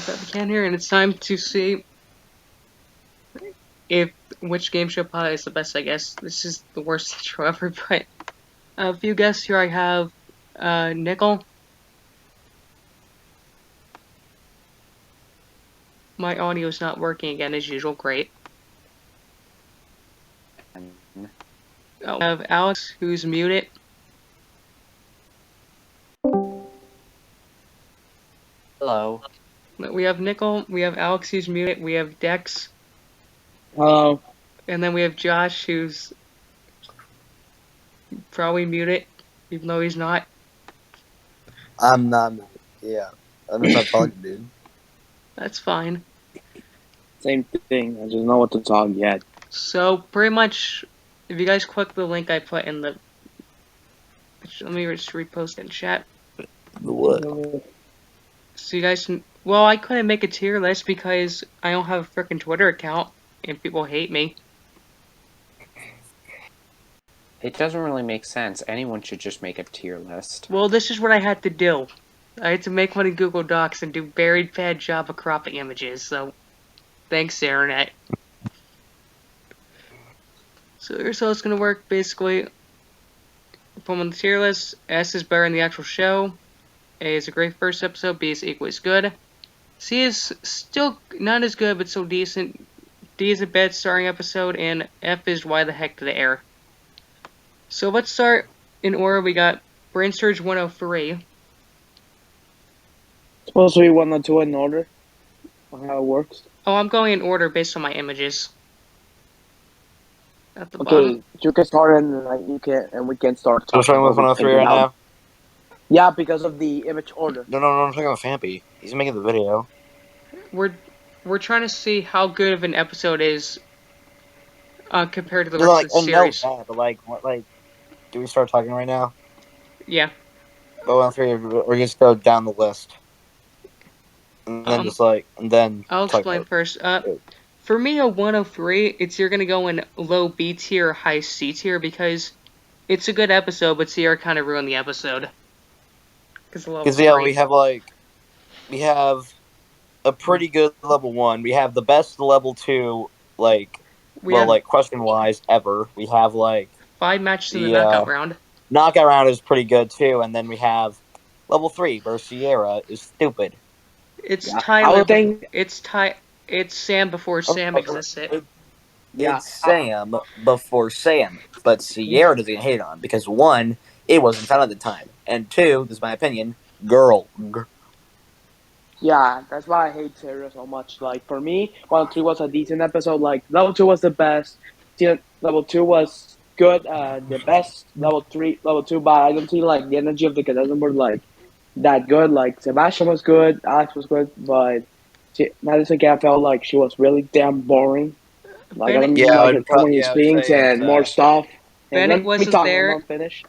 that we can here, and it's time to see which game show pod is the best. I guess this is the worst show ever, but a few guests here. I have Nickel. My audio is not working again as usual. Great. Oh, I have Alex, who's muted. Hello. We have Nickel. We have Alex, who's muted. We have Dex. Hello. And then we have Josh, who's probably muted, even though he's not. I'm not. Yeah, I'm just not talking, dude. That's fine. Same thing. I just don't know what to talk yet. So pretty much, if you guys click the link I put in the, let me just repost it in chat. The what? So you guys can. Well, I couldn't make a tier list because I don't have a freaking Twitter account, and people hate me. It doesn't really make sense. Anyone should just make a tier list. Well, this is what I had to do. I had to make one in Google Docs and do very bad job of cropping images, so thanks, Internet. So here's how it's gonna work, basically. From on the tier list, S is better in the actual show, A is a great first episode, B is equally as good, C is still not as good but still decent, D is a bad starring episode, and F is why the heck did it air. So let's start in order. We got Brainsurge 103. Supposed to be 102 in order. How it works. Oh, I'm going in order based on my images. At the Okay, bottom. you can start and we can start. So we're starting with 103 right now? Yeah, because of the image order. No, I'm talking about Fampy. He's making the video. We're trying to see how good of an episode is compared to the rest of the series. No, but do we start talking right now? Yeah. Go 103. We're just go down the list, and then I'll explain first. For me, a 103, it's you're gonna go in low B tier or high C tier because it's a good episode, but Sierra kind of ruined the episode. Because we have a pretty good level 1. We have the best level 2, question wise ever. We have 5 matches in the knockout round. Knockout round is pretty good too, and then we have level 3 versus Sierra is stupid. It's Tyler. It's Sam before Sam existed. It's Sam before Sam, but Sierra doesn't get hated on because 1, it wasn't found at the time, and 2, this is my opinion, girl. Yeah, that's why I hate Sierra so much. Like for me, 103 was a decent episode. Like level 2 was the best. Level 2 was good. The best level 2, but I don't see the energy of the contestants were that good. Like Sebastian was good, Alex was good, but Madison Gap felt like she was really damn boring. Like I don't like her funny things and more stuff. And Bennett wasn't there. Finish.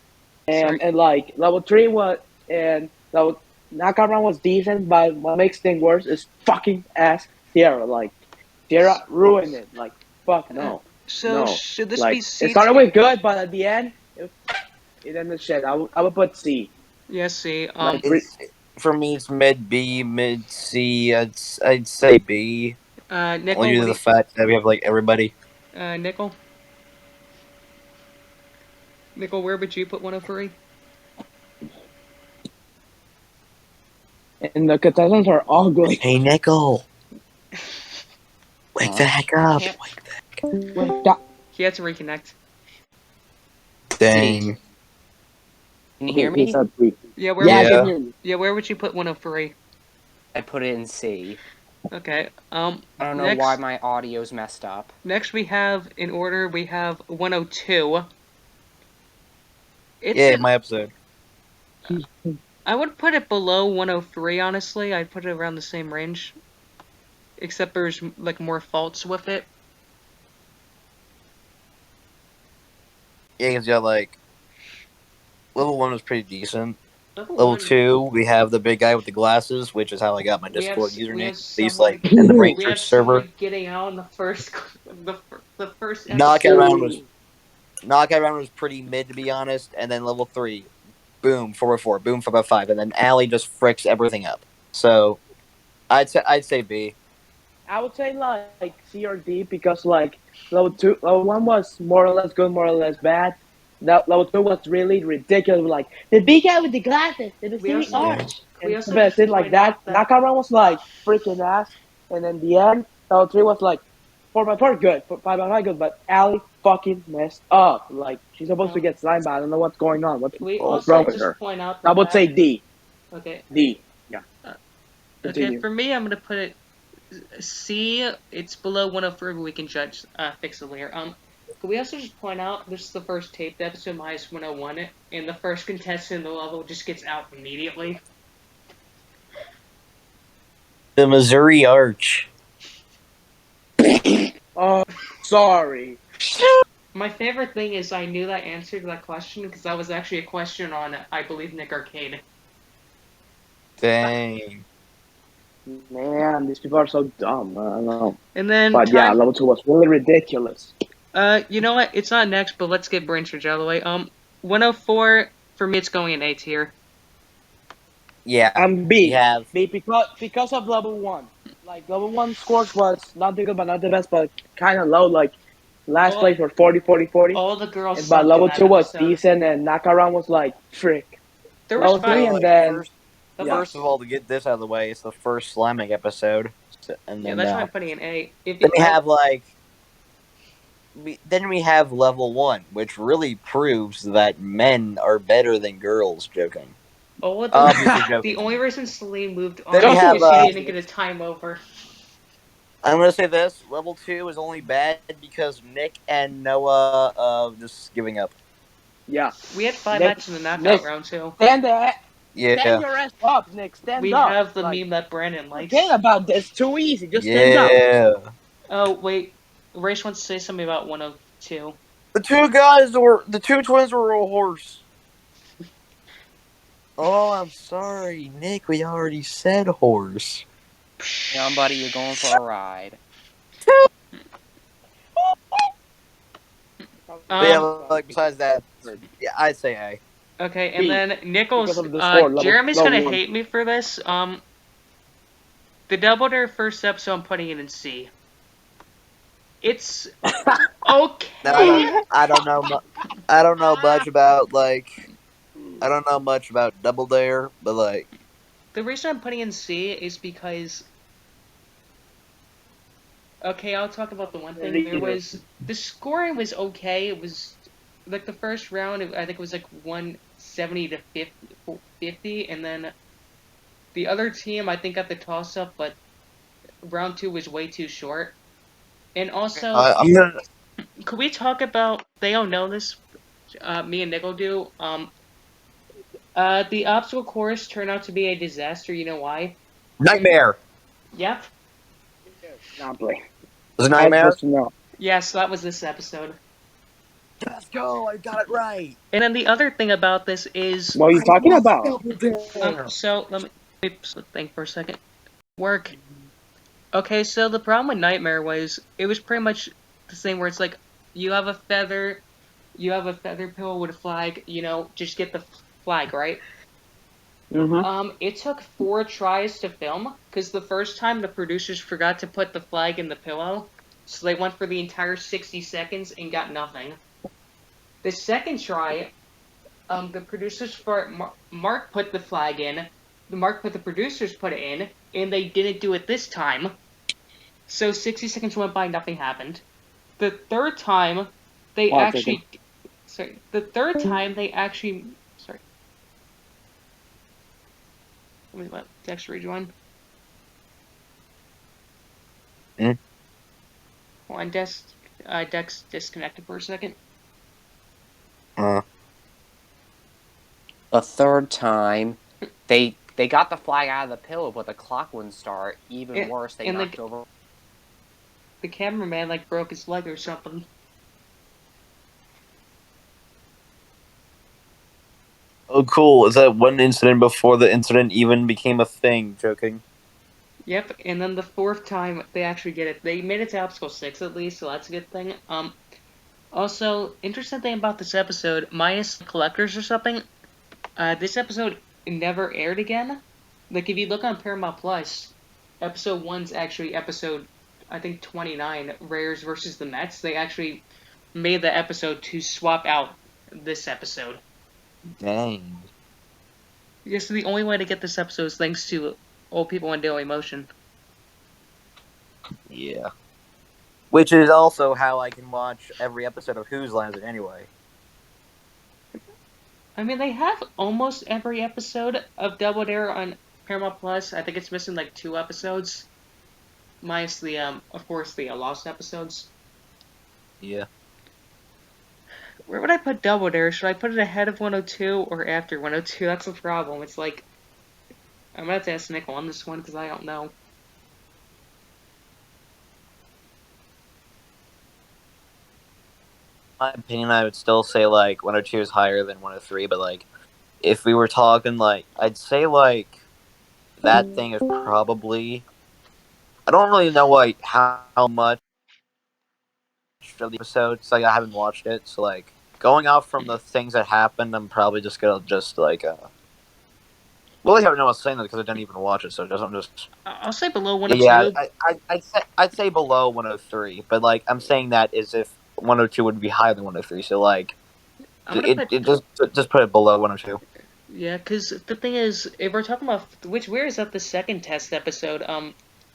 And level 3 was level knockout round was decent, but what makes things worse is fucking ass Sierra. Sierra ruined it. Fuck no. So should this be C? It started with good, but at the end, it ended shit. I would put C. Yeah, C. For me, it's mid B, mid C. I'd say B. Nickel. Only due to the fact that we have everybody. Nickel. Nickel, where would you put 103? And the contestants are ugly. Hey, Nickel. Wake the heck up. Wake up. He had to reconnect. Dang. Can you hear me? Yeah, I can hear you. Yeah, where would you put 103? I put it in C. Okay. I don't know why my audio's messed up. Next we have, in order, we have 102. My episode. I would put it below 103, honestly. I'd put it around the same range. Except there's, more faults with it. Yeah, because you got, level 1 was pretty decent. Level 2, we have the big guy with the glasses, which is how I got my Discord username. He's in the Brainsurge server. Getting out in the first episode. Knockout round was pretty mid, to be honest, and then level 3, boom, 4x4, boom, 5x5, and then Allie just fricks everything up. So, I'd say B. I would say like C or D because like level 1 was more or less good, more or less bad. That level 2 was really ridiculous. Like the big guy with the glasses, the We Siri also Arch, we and also that's just it like point that. out that Knockaround was like freaking ass, and then the end level 3 was like 4x4 good, 5x5 good, but Allie fucking messed up. Like she's supposed to no, get slimed, but I don't know what's going on. we What's also wrong with just her? point out the I would say fact. D. Okay. D. Yeah. Uh, okay. Continue. For me, I'm gonna put it C. It's below 104, but we can judge fix it later. Could we also just point out this is the first taped episode minus 101, and the first contestant in the level just gets out immediately. The Missouri Arch. Oh, sorry. My favorite thing is I knew that answer to that question because that was actually a question on, I believe, Nick Arcade. Dang. Man, these people are so dumb. I don't know. And then But yeah, level 2 was really ridiculous. you know what? It's not next, but let's get Brainsurge out of the way. 104 for me, it's going in A tier. Yeah. I'm B. We have. B because of level 1. Like level 1 scores was not the good, but not the best, but kind of low. Like last place were 40, 40, 40. All the girls But sucked level in that 2 was episode. decent, and knockaround was like frick. There Level was 3, five. and then First of all, to get this out of the way, it's the first slamming episode, and Yeah, then that's why I'm putting in A. then we have then we have level 1, which really proves that men are better than girls. Joking. Obviously joking. The only reason Celine moved on Then we is have, because she didn't get a time over. I'm gonna say this: level 2 is only bad because Nick and Noah just giving up. yeah. We had 5 Nick- matches in the knockout Nick- round too. Stand there. Yeah. Stand your ass up, Nick. Stand We up. have the like, meme that Brandon likes. forget about this. Too easy. Just stand up. Yeah. Oh wait, Raish wants to say something about 102. The two twins were a horse. Oh, I'm sorry, Nick. We already said horse. Yeah, buddy, you're going for a ride. But yeah, like besides that, yeah, I'd say A. Okay, and B, then Nichols, because of the score, level- Jeremy's level gonna 1. hate me for this. The Double Dare first episode, I'm putting it in C. It's okay. No, I don't know. I don't know much about I don't know much about Double Dare, but like The reason I'm putting in C is because. Okay, I'll talk about the one thing. The scoring was okay. It was like the first round. I think it was like 170 to 50, and then the other team I think got the toss up, but round 2 was way too short. And also, I'm gonna. could we talk about? They don't know this. Me and Nickel do. The obstacle course turned out to be a disaster. You know why? Nightmare. Yep. Exactly. Was it I was Nightmare? supposed to know. Yes, that was this episode. Let's go! I got it right. And then the other thing about this is. What are you talking about? So let me think for a second. Work. Okay, so the problem with Nightmare was it was pretty much the same where it's like you have a feather pillow with a flag, just get the flag, right? Mm-hmm. It took 4 tries to film because the first time the producers forgot to put the flag in the pillow, so they went for the entire 60 seconds and got nothing. The second try, the producers for Mark put the flag in. The producers put it in, and they didn't do it this time. So 60 seconds went by, nothing happened. The third time, they actually. Sorry. The third time they actually. Sorry. Let me let Dex rejoin. Hmm? Hold on, Dex disconnected for a second. The third time, they got the flag out of the pillow, but the clock wouldn't start. Even worse, they knocked over. The cameraman broke his leg or something. Oh, cool. Is that one incident before the incident even became a thing? Joking. Yep, and then the fourth time they actually get it. They made it to obstacle 6 at least, so that's a good thing. Also, interesting thing about this episode, minus collectors or something, this episode never aired again. Like if you look on Paramount Plus, episode 1's actually episode, I think 29, Rares versus the Mets. They actually made the episode to swap out this episode. Dang. Yes, the only way to get this episode is thanks to Old People in Daily Motion. Yeah. Which is also how I can watch every episode of Who's Lines It Anyway. I mean, they have almost every episode of Double Dare on Paramount Plus. I think it's missing like 2 episodes, minus the of course, the lost episodes. Yeah. Where would I put Double Dare? Should I put it ahead of 102 or after 102? That's the problem. It's like, I'm gonna have to ask Nickel on this one because I don't know. In my opinion, I would still say like 102 is higher than 103, but like if we were talking like I'd say like that thing is probably I don't really know like how much of the episodes like I haven't watched it, so like going off from the things that happened, I'm probably just gonna well, I haven't know what's saying that because I didn't even watch it, so it doesn't just. I'll say below 102. Yeah, I'd say below 103, but like I'm saying that as if 102 would be higher than 103, so like just put it below 102. Yeah, because the thing is, if we're talking about where is that the second test episode,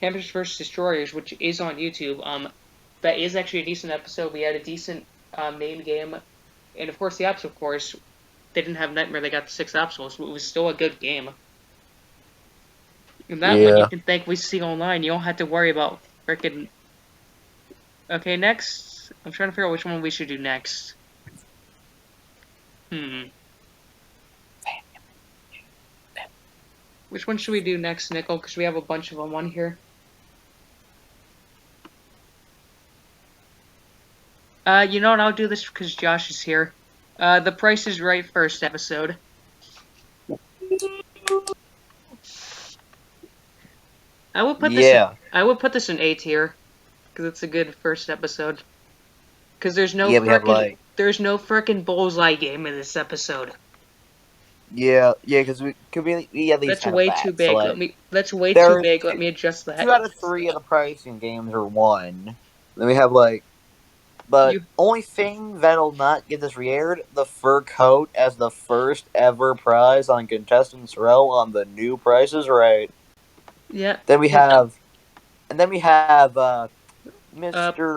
Hammers vs. Destroyers, which is on YouTube, that is actually a decent episode. We had a decent name game, and of course the apps, of course, they didn't have Nightmare. They got the 6 obstacles, but it was still a good game. And that one you can thank we see online. You don't have to worry about frickin'. Okay, next. I'm trying to figure out which one we should do next. Which one should we do next, Nickel? Because we have a bunch of them on here. You know what? I'll do this because Josh is here. The Price is Right first episode. I would put this in A tier because it's a good first episode. Because there's no there's no frickin' bullseye game in this episode. Yeah, because we could be at least. That's way too big. So, like, that's way too big. Let me adjust that. 2 out of 3 of the pricing games are 1. Then we have like, but only thing that'll not get this re-aired, the fur coat as the first ever prize on Contestants Row on the new Price is Right. Yeah. Then we have, Mr.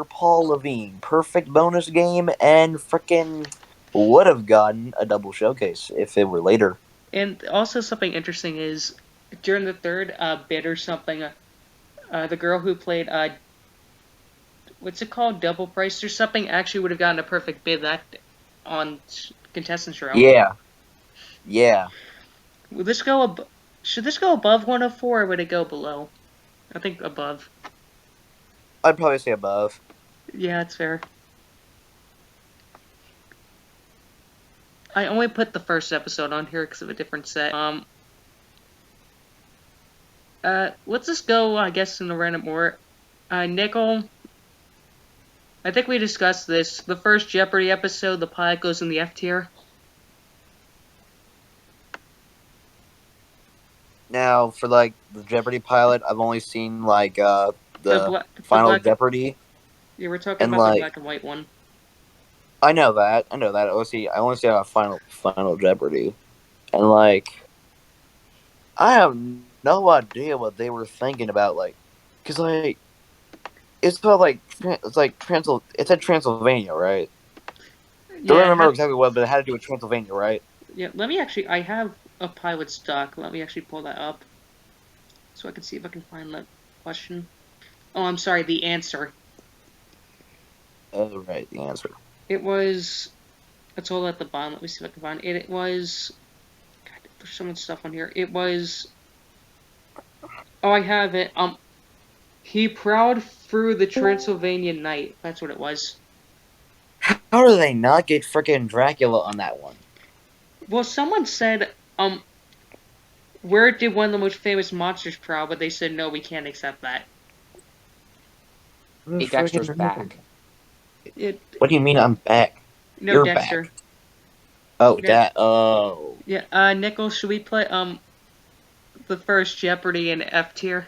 Paul Levine, perfect bonus game, and frickin' would have gotten a double showcase if it were later. And also something interesting is during the third bid or something, the girl who played what's it called, double priced or something, actually would have gotten a perfect bid that on Contestants Row. Yeah. Will this go should this go above 104 or would it go below? I think above. I'd probably say above. Yeah, that's fair. I only put the first episode on here because of a different set. Let's just go, I guess, in a random order. Nickel, I think we discussed this. The first Jeopardy episode, the pilot goes in the F tier. Now, for like the Jeopardy pilot, I've only seen like the Final Jeopardy. Yeah, we're talking about the black and white one. I know that. I only see a Final Jeopardy, and like, I have no idea what they were thinking about. Like, cause like, it's Transylvania, right? Yeah, don't remember exactly what, but it had to do with Transylvania, right? Yeah. Let me actually. I have a pilot stock. Let me actually pull that up, so I can see if I can find that question. Oh, I'm sorry. The answer. Oh, right. The answer. It was. It's all at the bottom. Let me see if I can find it. It was. God, there's so much stuff on here. It was. Oh, I have it. He prowled through the Transylvanian night. That's what it was. How do they not get frickin' Dracula on that one? Well, someone said, where did one of the most famous monsters prowl? But they said, no, we can't accept that. Hey, Dexter's back. What do you mean I'm back? No, You're Dexter. Back. Oh, yeah. Oh. Yeah, Nickel, should we play, the first Jeopardy in F tier?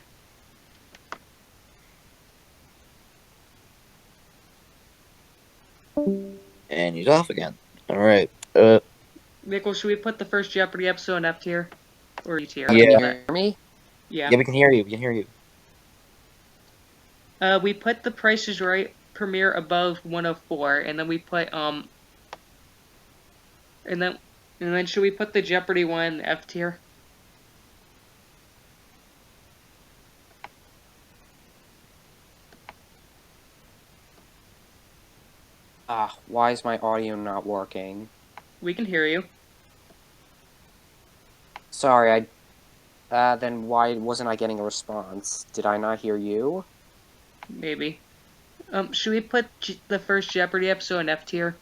he's off again. All right. Nickel, should we put the first Jeopardy episode in F tier or E tier? Can you hear me? Yeah. Yeah, we can hear you. We can hear you. We put The Price is Right premiere above 104, and then we put and then should we put the Jeopardy one in F tier? Why is my audio not working? We can hear you. Sorry, then why wasn't I getting a response? Did I not hear you? Maybe. Should we put the first Jeopardy episode in F tier?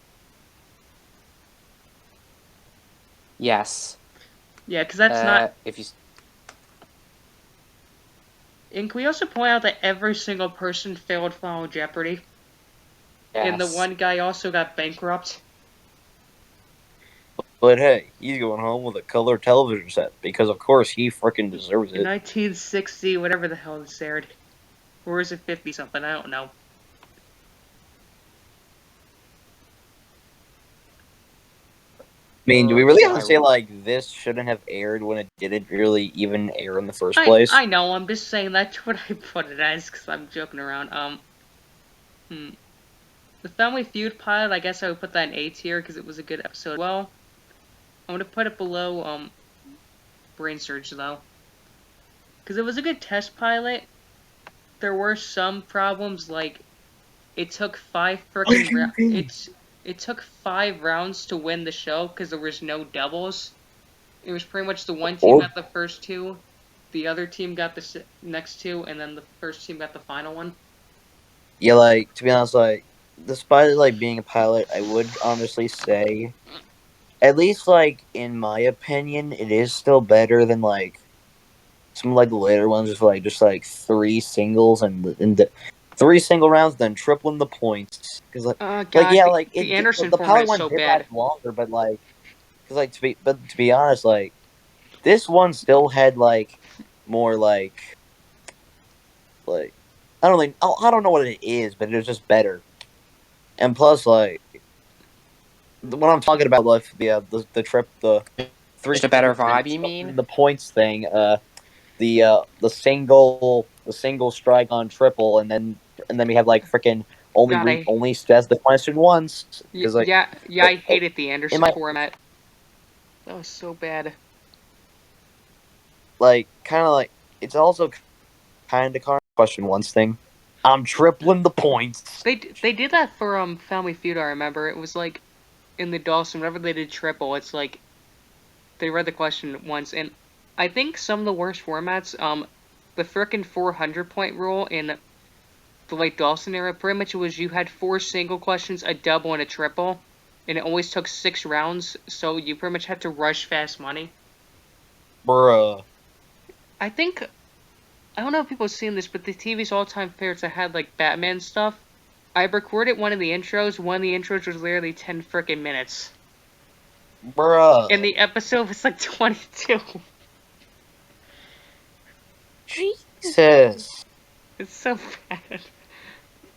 Yes. Yeah, because that's not... If you... And can we also point out that every single person failed Final Jeopardy? Yes. And the one guy also got bankrupt? But hey, he's going home with a color television set because, of course, he freaking deserves In it. 1960, whatever the hell this aired. Or is it 50-something? I don't know. I mean, do we really have to say, like, this shouldn't have aired when it didn't really even air in the first place? I know, I'm just saying that's what I put it as, because I'm joking around. The Family Feud pilot, I guess I would put that in A tier, because it was a good episode. Well, I'm going to put it below, Brainsurge, though. Because it was a good test pilot. There were some problems, like, it took 5 frickin' rounds. It took 5 rounds to win the show because there was no doubles. It was pretty much the one team got the first 2, the other team got the next 2, and then the first team got the final one. Yeah, like, to be honest, like, despite it, like, being a pilot, I would honestly say, at least, like, in my opinion, it is still better than, like, some, like, the later ones, just like 3 singles and 3 single rounds, then tripling the points. Because God, yeah, like the Anderson the format pilot is one so did bad. last longer, but like, because like to be honest, like this one still had like more like I don't know what it is, but it was just better. And plus, like what I'm talking about, like the trip, the 3 Just a better vibe, you mean? the points thing, the single strike on triple, and then we have like freaking only says the question once. Like, I hated the Anderson format. That was so bad. Like, kind of like it's also kind of question once thing. I'm tripling the points. They did that for Family Feud. I remember it was like in the Dawson whenever they did triple. It's like they read the question once, and I think some of the worst formats, the frickin' 400-point rule in the late Dawson era, pretty much it was you had 4 single questions, a double, and a triple, and it always took 6 rounds, so you pretty much had to rush fast money. Bruh. I don't know if people have seen this, but the TV's all-time favorites that had, like, Batman stuff, I recorded one of the intros. One of the intros was literally 10 frickin' minutes. Bruh. And the episode was like 22. Jesus. It's so bad.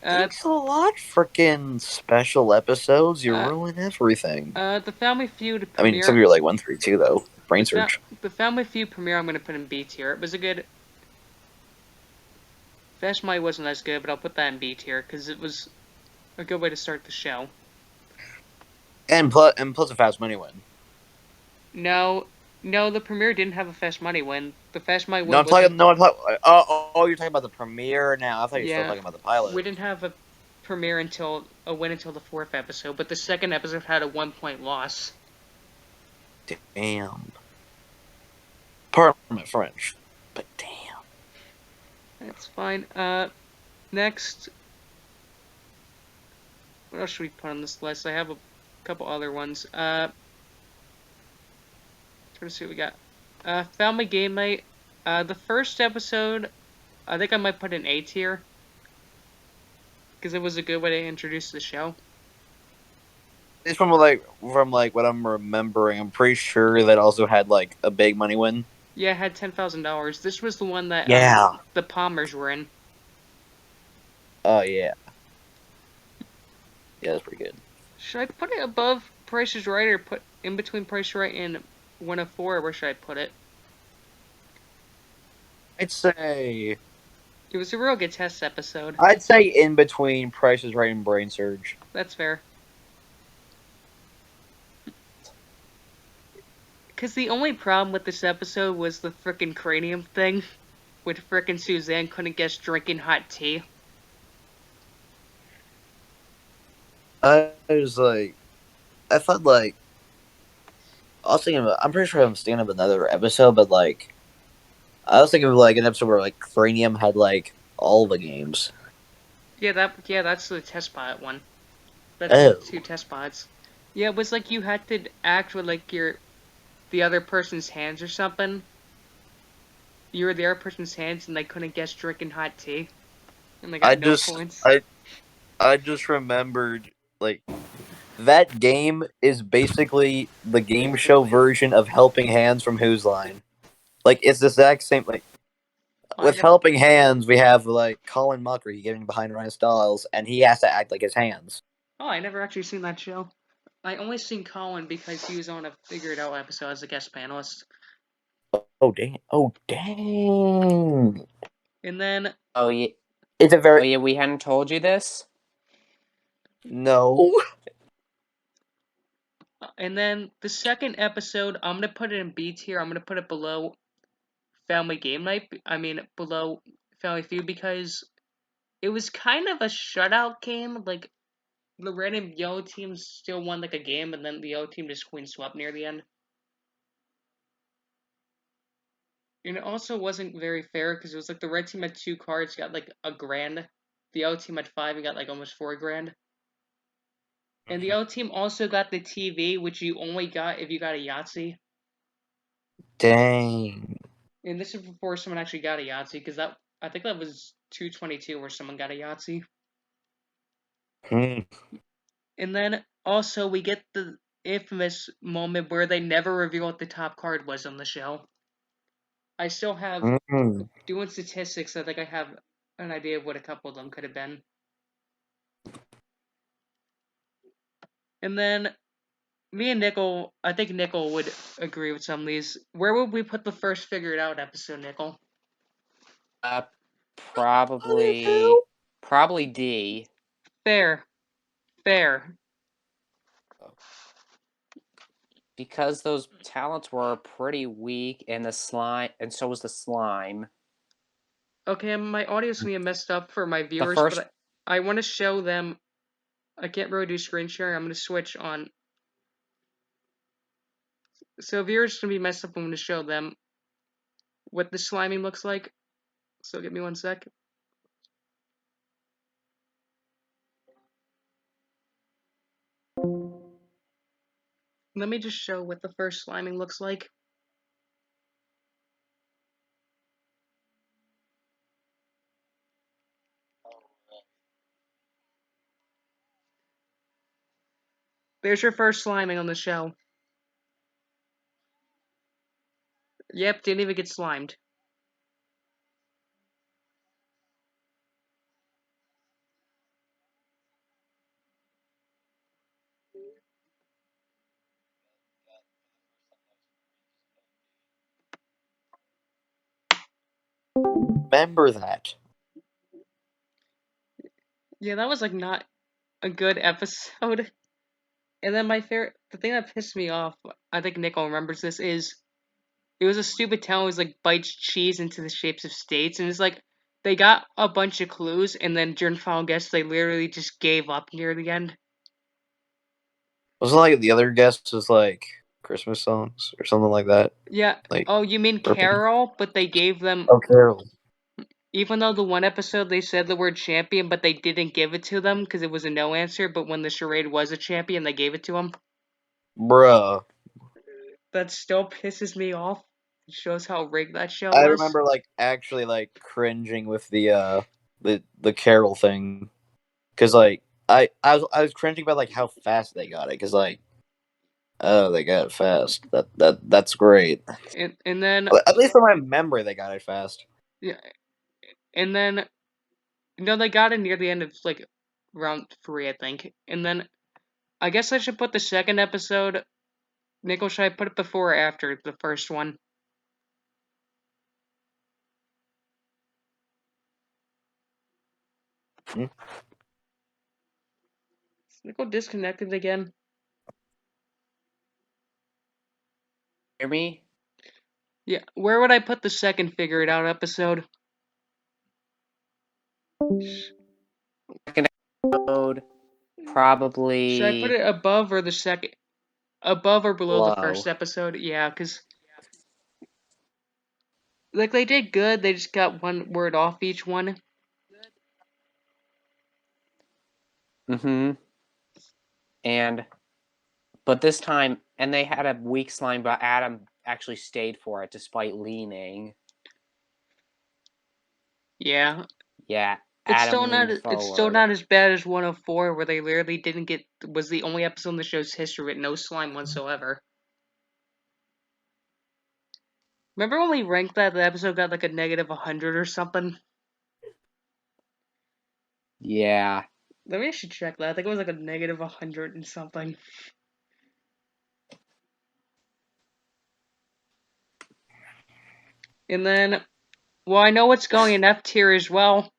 Thanks a lot, freaking special episodes. You ruin everything. The Family Feud premiere... I mean, some of you are like 1, 3, 2, though. Brainsurge. The Family Feud premiere I'm going to put in B tier. It was a good... Fast Money wasn't as good, but I'll put that in B tier, because it was a good way to start the show. And plus a Fast Money win. No, the premiere didn't have a Fast Money win. The Fast Money win I'm talking... you're talking about the premiere now. I thought you were still talking about the pilot. We didn't have a premiere until the 4th episode, but the 2nd episode had a 1-point loss. Damn. Pardon my French, but damn. That's fine. Next. What else should we put on this list? I have a couple other ones. Trying to see what we got. Family Game Night. The first episode, I think I might put in A tier. Because it was a good way to introduce the show. It's from what I'm remembering. I'm pretty sure that also had like a big money win. Yeah, it had $10,000. This was the one that the Palmers were in. Oh yeah. Yeah, that's pretty good. Should I put it above Price is Right or put in between Price is Right and 104? Where should I put it? I'd say It was a real good test episode. I'd say in between Price is Right and Brainsurge. That's fair. Because the only problem with this episode was the frickin' cranium thing, with frickin' Suzanne couldn't guess drinking hot tea. I was like, I thought like, I was thinking of, I'm pretty sure I'm thinking of another episode, but like, I was thinking of like an episode where like Cranium had like all the games. Yeah, that's the test pilot one. That's Oh. 2 test pilots. Yeah, it was like you had to act with like the other person's hands or something. You were the other person's hands and they couldn't guess drinking hot tea. And they got no points. I just remembered like that game is basically the game show version of Helping Hands from Whose Line. Like it's the exact same like with Helping Hands we have like Colin Muckery getting behind Ryan Stiles and he has to act like his hands. Oh, I never actually seen that show. I only seen Colin because he was on a Figure It Out episode as a guest panelist. Oh dang! Oh dang! And then Oh yeah, it's a very. Oh yeah, we hadn't told you this. No. And then the second episode, I'm gonna put it in B tier. I'm gonna put it below Family Game Night. I mean, below Family Feud because it was kind of a shutout game. Like the random yellow team still won like a game, and then the yellow team just queen swept near the end. And it also wasn't very fair because it was like the red team had 2 cards, got like $1,000. The yellow team had 5 and got like almost $4,000. And the yellow team also got the TV, which you only got if you got a Yahtzee. Dang. And this is before someone actually got a Yahtzee, because I think that was 222 where someone got a Yahtzee. And then also we get the infamous moment where they never reveal what the top card was on the show. I still have doing statistics. I think I have an idea of what a couple of them could have been. And then me and Nickel, I think Nickel would agree with some of these. Where would we put the first Figure It Out episode, Nickel? Probably D. Fair. Because those talents were pretty weak, and so was the slime. Okay, my audio's gonna be messed up for my viewers, but I want to show them. I can't really do screen sharing. I'm gonna switch on. So viewers gonna be messed up. I'm gonna show them what the sliming looks like. So give me 1 sec. Let me just show what the first sliming looks like. There's your first sliming on the show. Yep, didn't even get slimed. Remember that. Yeah, that was like not a good episode. And then the thing that pissed me off, I think Nickel remembers this, is it was a stupid town. It was like bites cheese into the shapes of states, and it's like they got a bunch of clues, and then during final guess, they literally just gave up near the end. Wasn't like the other guest was like Christmas songs or something like that? Yeah. Like, oh, you mean Carol? But they gave them. Oh, Carol. Even though the one episode they said the word champion, but they didn't give it to them because it was a no answer. But when the charade was a champion, they gave it to them. Bruh. That still pisses me off. It shows how rigged that show I was. remember like actually like cringing with the Carol thing, because like I was cringing about like how fast they got it, because like they got it fast. That's great. And then At least from my memory, they got it fast. yeah, and then they got it near the end of like round 3, I think. And then I guess I should put the second episode. Nickel, should I put it before or after the first one? Hmm? Is Nickel disconnected again? Hear me? Yeah, where would I put the second Figure It Out episode? Second episode, probably. Should I put it above or the second? Above or below the Below. first episode? Yeah, because like they did good. They just got one word off each one. But this time, and they had a weak slime, but Adam actually stayed for it despite leaning. Yeah. Yeah. It's Adam still not as bad as 104, where they literally didn't get, was the only episode in the show's history with no slime whatsoever. Remember when we ranked that, the episode got like a negative 100 or something? Yeah. Maybe I should check that. I think it was like a negative 100 and something. And then, well, I know what's going in F tier as well.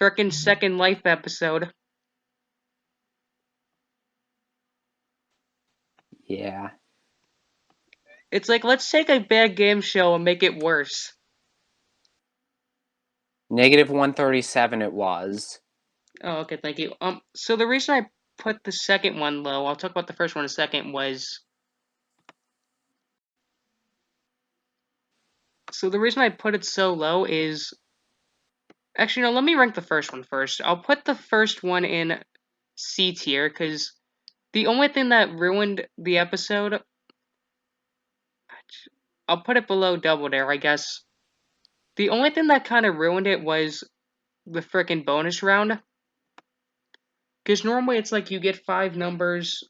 Frickin' Second Life episode. Yeah. It's like, let's take a bad game show and make it worse. Negative 137 it was. Oh, okay, thank you. So the reason I put the second one low, I'll talk about the first one in a second, was... So the reason I put it so low is... Actually, no, let me rank the first one first. I'll put the first one in C tier, because the only thing that ruined the episode... I'll put it below Double Dare, I guess. The only thing that kind of ruined it was the frickin' bonus round. Because normally it's like you get 5 numbers,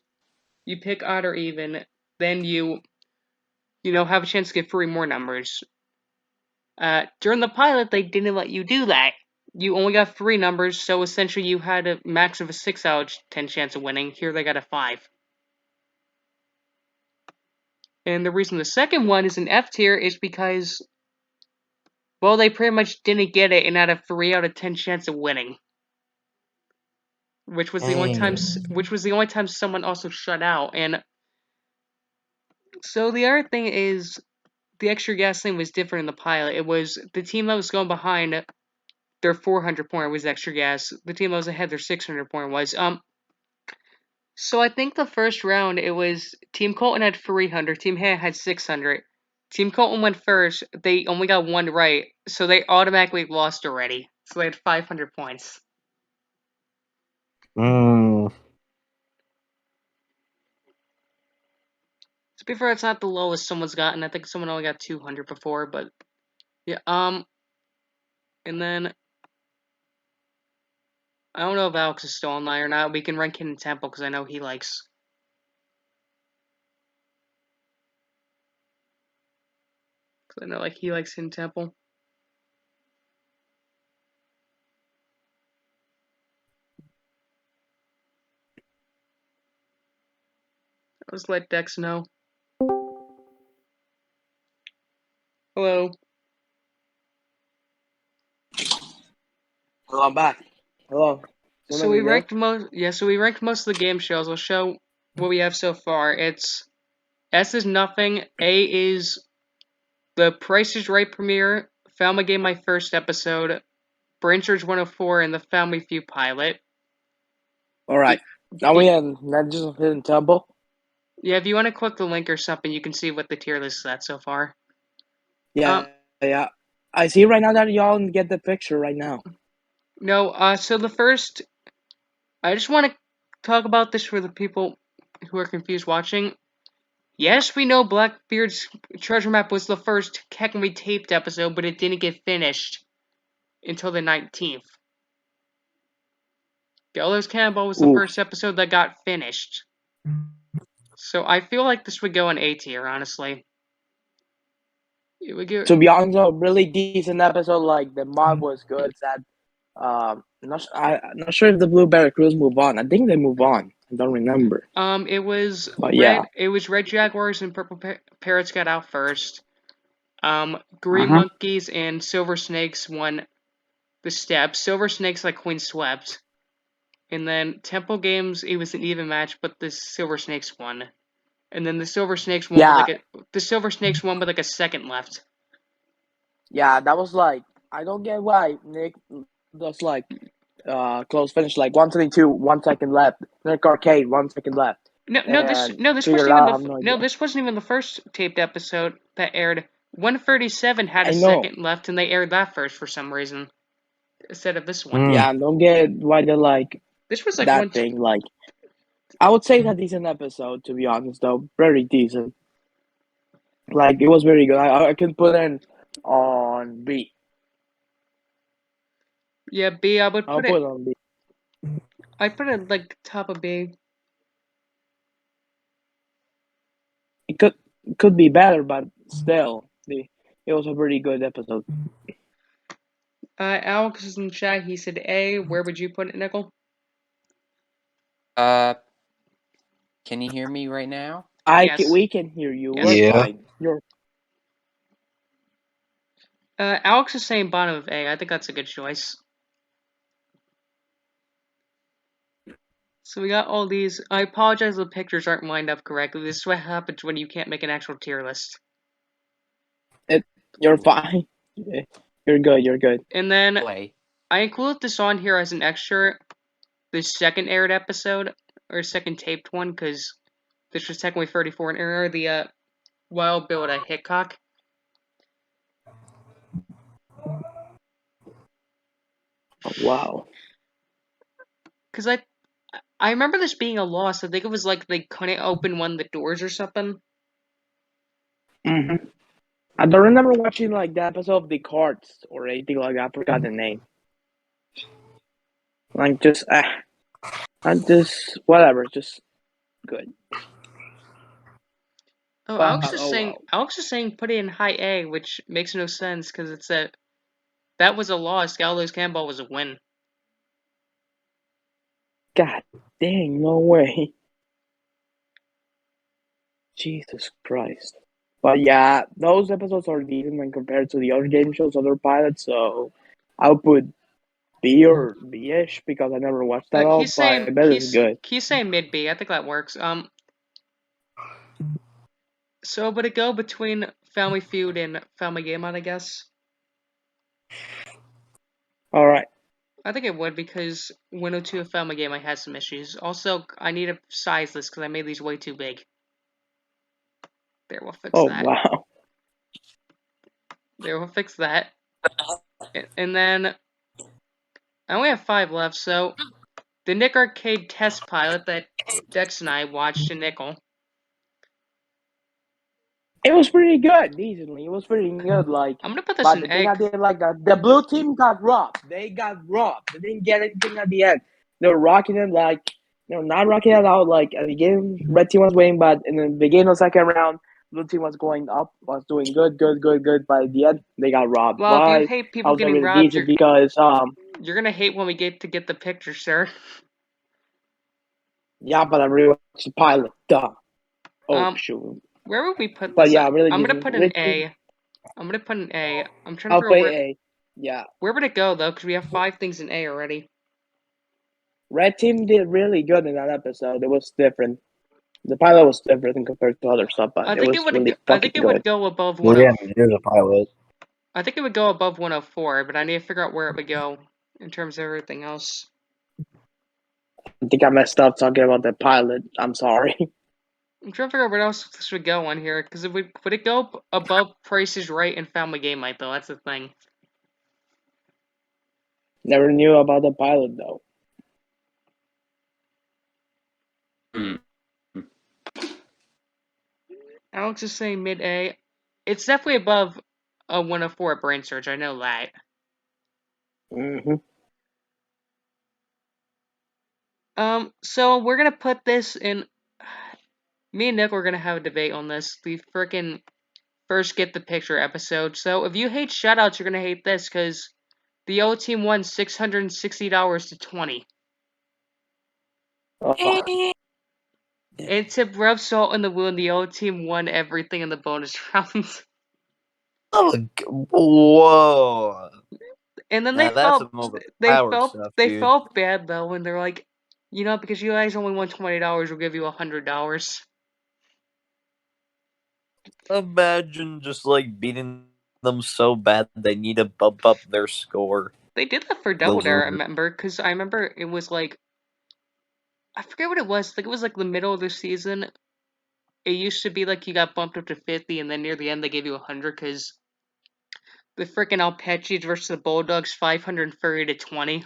you pick odd or even, then you have a chance to get 3 more numbers. During the pilot, they didn't let you do that. You only got 3 numbers, so essentially you had a max of a 6 out of 10 chance of winning. Here they got a 5. And the reason the second one is an F tier is because, well, they pretty much didn't get it and had a 3 out of 10 chance of winning. Which was the only time someone also shut out. And so the other thing is, the extra gas thing was different in the pilot. It was the team that was going behind, their 400 point was extra gas. The team that was ahead, their 600 point was. So I think the first round, it was Team Colton had 300, Team Hannah had 600. Team Colton went first. They only got 1 right, so they automatically lost already. So they had 500 points. To be fair, it's not the lowest someone's gotten. I think someone only got 200 before, but yeah. And then I don't know if Alex is still online or not. We can rank Hidden Temple because I know he likes. Because I know he likes Hidden Temple. I'll just let Dex know. Hello. Hello, I'm back. Hello. So we ranked most of the game shows. I'll show what we have so far. It's S is Nothing. A is The Price is Right premiere. Family Game My First Episode. Brainsurge 104 and the Family Feud pilot. Alright. Now we have Legends of Hidden Temple. Yeah, if you want to click the link or something, you can see what the tier list is at so far. Yeah. I see right now that y'all get the picture right now. No, so the first... I just want to talk about this for the people who are confused watching. Yes, we know Blackbeard's treasure map was the first technically taped episode, but it didn't get finished until the 19th. Geller's Cannonball was the first episode that got finished. So I feel like this would go in A tier, honestly. It would go... To be honest, a really decent episode. Like the mod was good. That I'm not sure if the Blueberry Crews move on. I think they move on. I don't remember. It was But red. yeah. It was red jaguars and purple parrots got out first. Green monkeys and silver snakes won the steps. Silver snakes like queen swept. And then temple games, it was an even match, but the silver snakes won. And then the silver snakes won with like a second left. Yeah, that was like, I don't get why Nick does like close finish, like 122, 1 second left. Nick Arcade, 1 second left. This wasn't even the first taped episode that aired. 137 had a second left, and they aired that first for some reason instead of this one. Yeah, I don't get why they're like this was like that thing. Like, I would say it's a decent episode, to be honest, though. Very decent. Like, it was very good. I can put it on B. Yeah, B. I'll put it on B. I put it like top of B. It could be better, but still, it was a pretty good episode. Alex is in the chat. He said A. Where would you put it, Nickel? Can you hear me right now? We can hear you. Yes. We're fine. Alex is saying bottom of A. I think that's a good choice. So we got all these. I apologize if the pictures aren't lined up correctly. This is what happens when you can't make an actual tier list. You're fine. You're good. And then I included this on here as an extra, the second aired episode, or second taped one, because this was technically 34 and error, the Wild Bill at Hickok. Oh, wow. Because I remember this being a loss. I think it was like they couldn't open one of the doors or something. Mm-hmm. I don't remember watching like the episode of the cards or anything like that. I forgot the name. Like whatever, just good. Oh, Alex is saying put it in high A, which makes no sense because that was a loss. Gallows Campbell was a win. God dang, no way. Jesus Christ. But yeah, those episodes are decent when compared to the other game shows, other pilots, so I'll put B or B-ish because I never watched that all, but I bet it's good. He's saying mid B. I think that works. So would it go between Family Feud and Family Game On, I guess? Alright. I think it would because 102 of Family Game I had some issues. Also, I need to size this because I made these way too big. There, we'll fix that. Oh, wow. There, we'll fix that. And then I only have 5 left, so the Nick Arcade test pilot that Dex and I watched in Nickel. It was pretty good, decently. It was pretty good. Like, I'm gonna put this in egg. The blue team got robbed. They got robbed. They didn't get anything at the end. They were rocking it like not rocking it out like at the beginning. Red team was winning, but in the beginning of the second round, blue team was going up, was doing good. By the end, they got robbed. Well, Why? if you hate people getting robbed, you're gonna hate when we get to get the picture, sir. Yeah, but I really watched the pilot. Duh. Oh shoot. Where would we put this? But yeah, really. I'm gonna put an A. I'm gonna put an A. I'm trying to I'll figure out put A. Yeah. Where would it go though? Because we have 5 things in A already. Red team did really good in that episode. It was different. The pilot was different compared to other stuff, but it would go above 104. Well, yeah, there's a pilot. I think it would go above 104, but I need to figure out where it would go in terms of everything else. I think I messed up talking about the pilot. I'm sorry. I'm trying to figure out where else this would go on here, because would it go above Price is Right and Family Game Night, though? That's the thing. Never knew about the pilot, though. Alex is saying mid-A. It's definitely above a 104 at Brainsurge, I know that. Mm-hmm. So we're gonna put this in... Me and Nick are gonna have a debate on this. The frickin' first Get the Picture episode. So if you hate shoutouts, you're gonna hate this, because the yellow team won $660 to $20. And to rub salt in the wound, the old team won everything in the bonus rounds. Oh, whoa! And then Now that's some overpowered stuff, they dude. felt bad though when they're like, because you guys only won $20, we'll give you $100. Imagine just like beating them so bad they need to bump up their score. They did that for Double Dare, I remember, because I remember it was like, I forget what it was. I think it was like the middle of the season. It used to be like you got bumped up to 50, and then near the end they gave you 100 because the freaking Alpechis versus the Bulldogs 530 to 20.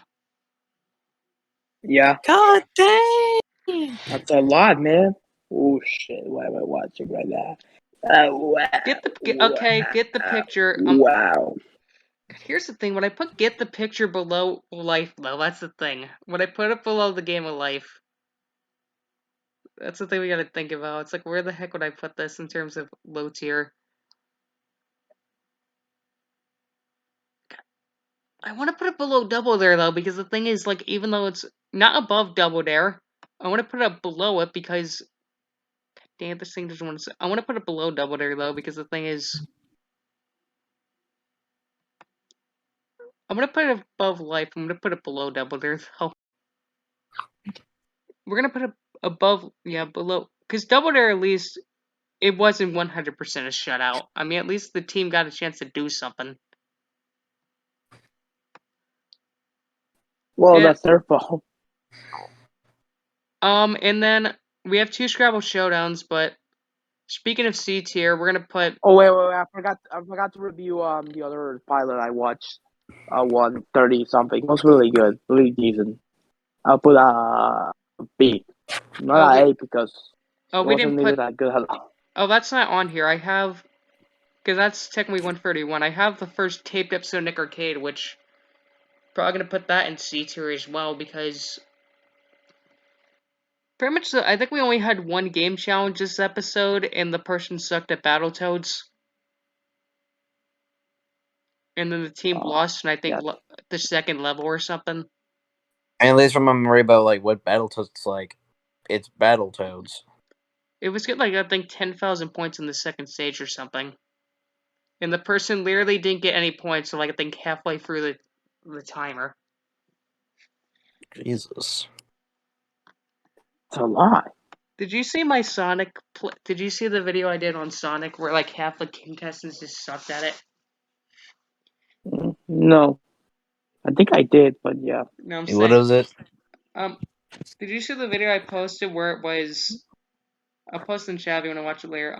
Yeah. God dang! That's a lot, man. Oh shit! What am I watching right now? Wow. Get the picture. Wow. Here's the thing: when I get the picture below life, though, that's the thing. When I put it below the game of life, that's the thing we gotta think about. It's like, where the heck would I put this in terms of low tier? I want to put it below Double Dare though, because the thing is, like, even though it's not above Double Dare, I want to put it below it because, damn, this thing doesn't want to. I want to put it below Double Dare though, because the thing is, I'm gonna put it above Life. I'm gonna put it below Double Dare though. We're gonna put it above, below, because Double Dare at least it wasn't 100% a shutout. I mean, at least the team got a chance to do something. Well, that's their fault. And then we have 2 Scrabble Showdowns, but speaking of C tier, we're gonna put. Oh wait, I forgot to review the other pilot I watched. 130 something. It was really good, really decent. I'll put a B, not a because it We wasn't didn't even put. that good at all. Oh, that's not on here. I have, because that's technically 131. I have the first taped episode of Nick Arcade, which probably gonna put that in C tier as well because pretty much I think we only had one game challenge this episode, and the person sucked at Battletoads. And then the team lost, and I think the second level or something. And at least remember about like what Battletoads like. It's Battletoads. It was good, like I think 10,000 points in the second stage or something. And the person literally didn't get any points, so like I think halfway through the timer. Jesus. It's a lot. Did you see my Sonic? Did you see the video I did on Sonic where like half the contestants just sucked at it? No, I think I did, but yeah. No, I'm saying. What is it? Did you see the video I posted where it was? I'll post in chat if you want to watch it later.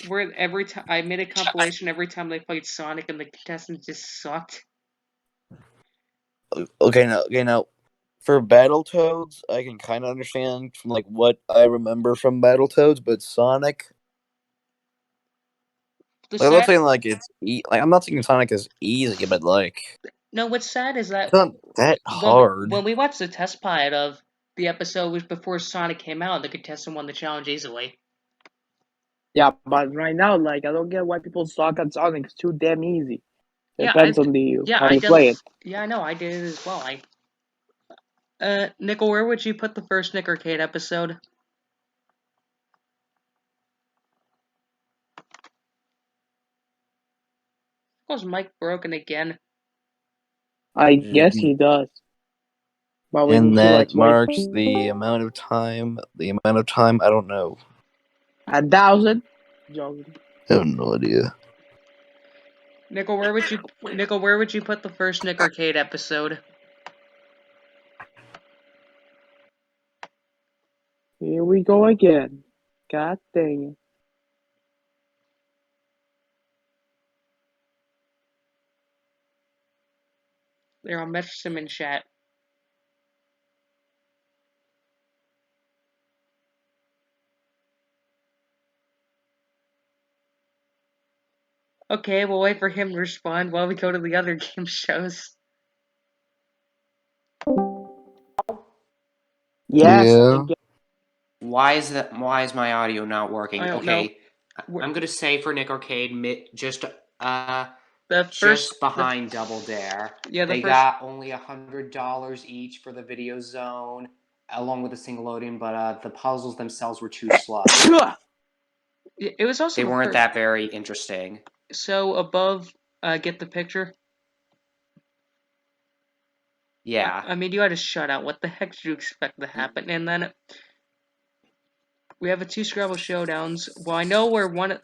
Where every time I made a compilation every time they played Sonic and the contestants just sucked. Okay, now. For Battletoads, I can kind of understand from like what I remember from Battletoads, but Sonic. I'm not saying like it's I'm not saying Sonic is easy, but like. No, what's sad is that it's not that hard. When we watched the test pilot of the episode was before Sonic came out, the contestant won the challenge easily. Yeah, but right now, like, I don't get why people suck at Sonic. It's too damn easy. Depends on how you play it. Yeah, I know. I did it as well. Nickel, where would you put the first Nick Arcade episode? Was Mike broken again? I guess he does. But and that marks the amount of time. I don't know. 1,000? I have no idea. Nickel, where would you put the first Nick Arcade episode? Here we go again. God dang it. There, I'll message him in chat. Okay, we'll wait for him to respond while we go to the other game shows. Yes. Yeah. Why is my audio not working? Okay. Know. I'm gonna say for Nick Arcade, just behind Double Dare. Yeah, they got only $100 each for the video zone. along with the single loading, but the puzzles themselves were too slow. It was also they weren't that very interesting. So above, get the picture. Yeah. I mean, you had to shut out. What the heck did you expect to happen? And then we have 2 Scrabble Showdowns. Well, I know we're one.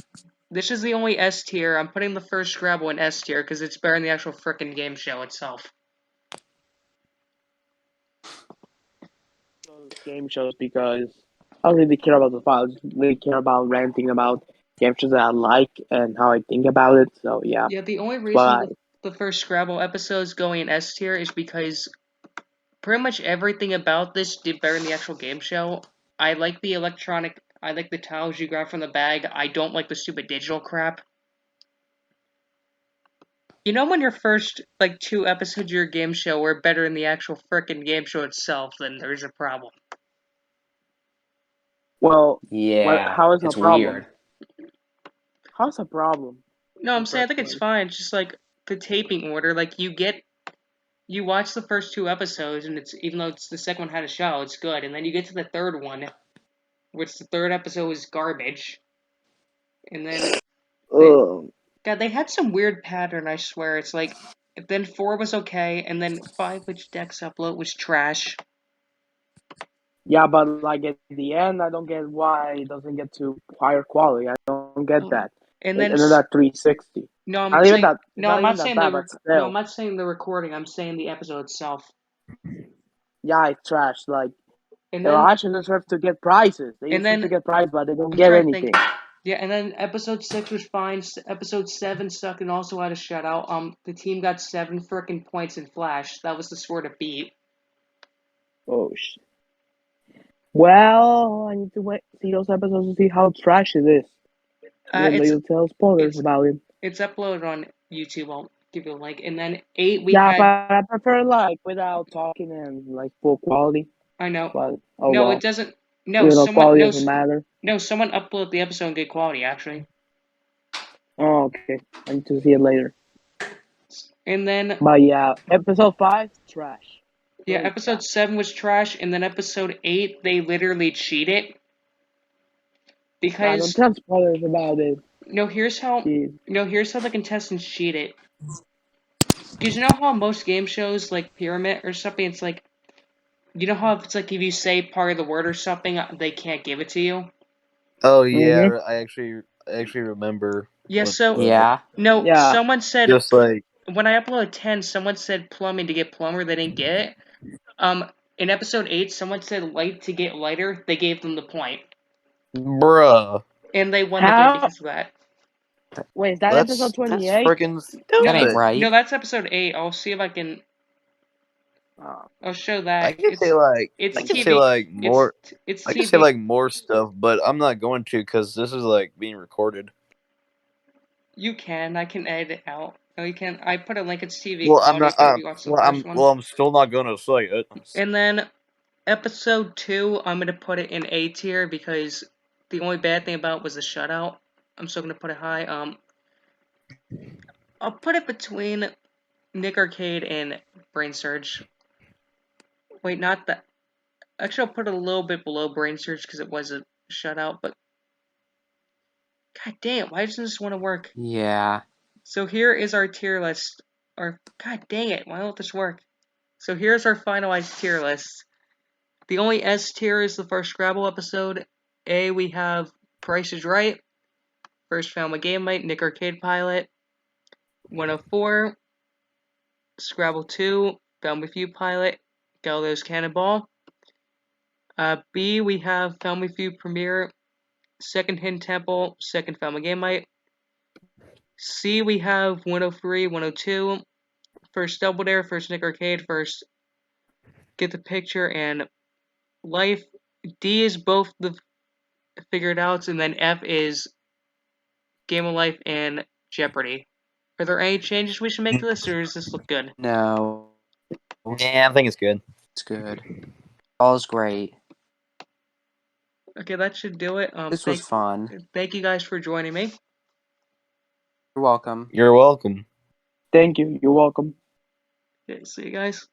This is the only S tier. I'm putting the first Scrabble in S tier because it's better than the actual frickin' game show itself. Game shows because I don't really care about the files. I really care about ranting about game shows that I like and how I think about it. So yeah. Yeah, the only reason the first Scrabble episode is going in S tier is because pretty much everything about this did better than the actual game show. I like the electronic. I like the tiles you grab from the bag. I don't like the stupid digital crap. You know when your first, 2 episodes of your game show were better than the actual frickin' game show itself, then there's a problem. Well, yeah, how is it's a problem? weird. How's a problem? No, I'm saying I think it's fine. It's just the taping order. You watch the first 2 episodes, and even though it's the second one had a show, it's good. And then you get to the third one, which the third episode was garbage. And then God, they had some weird pattern. I swear, it's then 4 was okay, and then 5, which Dex upload, was trash. Yeah, but at the end, I don't get why it doesn't get to higher quality. I don't get that. And then that 360. No, I'm not saying, even that. no, I'm not saying no, I'm not saying the recording. I'm saying the episode itself. Yeah, it's trash. And they actually deserve to get prizes. They deserve to get prizes, but they don't get anything. Yeah, and then episode 6 was fine. Episode 7 sucked and also had a shutout. The team got 7 frickin' points in Flash. That was the score to beat. Oh shit. Well, I need to see those episodes to see how trash it is. You'll tell spoilers about it. It's uploaded on YouTube. I'll give you a link. And then 8 but I prefer without talking and full quality. I know. But no, it doesn't. No, quality doesn't matter. No, someone uploaded the episode in good quality actually. Oh, okay. I need to see it later. And then. But yeah, episode 5 trash. Yeah, episode 7 was trash, and then episode 8 they literally cheated. Because don't tell spoilers about it. Here's how the contestants cheated. Because you know how most game shows like Pyramid or something, it's you know how it's if you say part of the word or something, they can't give it to you. Oh yeah, I actually remember. Yeah. Someone said just when I uploaded 10, someone said plumbing to get plumber. They didn't get it. In episode 8, someone said light to get lighter. They gave them the point. Bruh. And they won the game because of that. Wait, is that episode 28? That's freaking stupid. That ain't right. No, that's episode 8. I'll see if I can. I'll show that. I can say more. It's I TV. can say more stuff, but I'm not going to because this is being recorded. You can. I can edit it out. No, you can. I put a link. It's TV. Well, I'm not. I'm still not going to say it. And then episode 2, I'm gonna put it in A tier because the only bad thing about it was the shutout. I'm still gonna put it high. I'll put it between Nick Arcade and Brainsurge. Wait, not that. Actually, I'll put it a little bit below Brainsurge because it was a shutout, but God damn, why doesn't this want to work? Yeah. So here is our tier list. God dang it, why won't this work? So here's our finalized tier list. The only S tier is the first Scrabble episode. A, we have Price is Right, First Family Game Night, Nick Arcade Pilot, 104, Scrabble 2, Family Feud Pilot, Galileo's Cannonball. B, we have Family Feud Premiere, Second Hidden Temple, Second Family Game Night. C, we have 103, 102, First Double Dare, First Nick Arcade, First Get the Picture, and Life. D is both the Figured Outs, and then F is Game of Life and Jeopardy. Are there any changes we should make to this, or does this look good? No. Yeah, I think it's good. It's good. All's great. Okay, that should do it. This was fun. Thank you guys for joining me. You're welcome. You're welcome. Thank you. You're welcome. Okay, see you guys.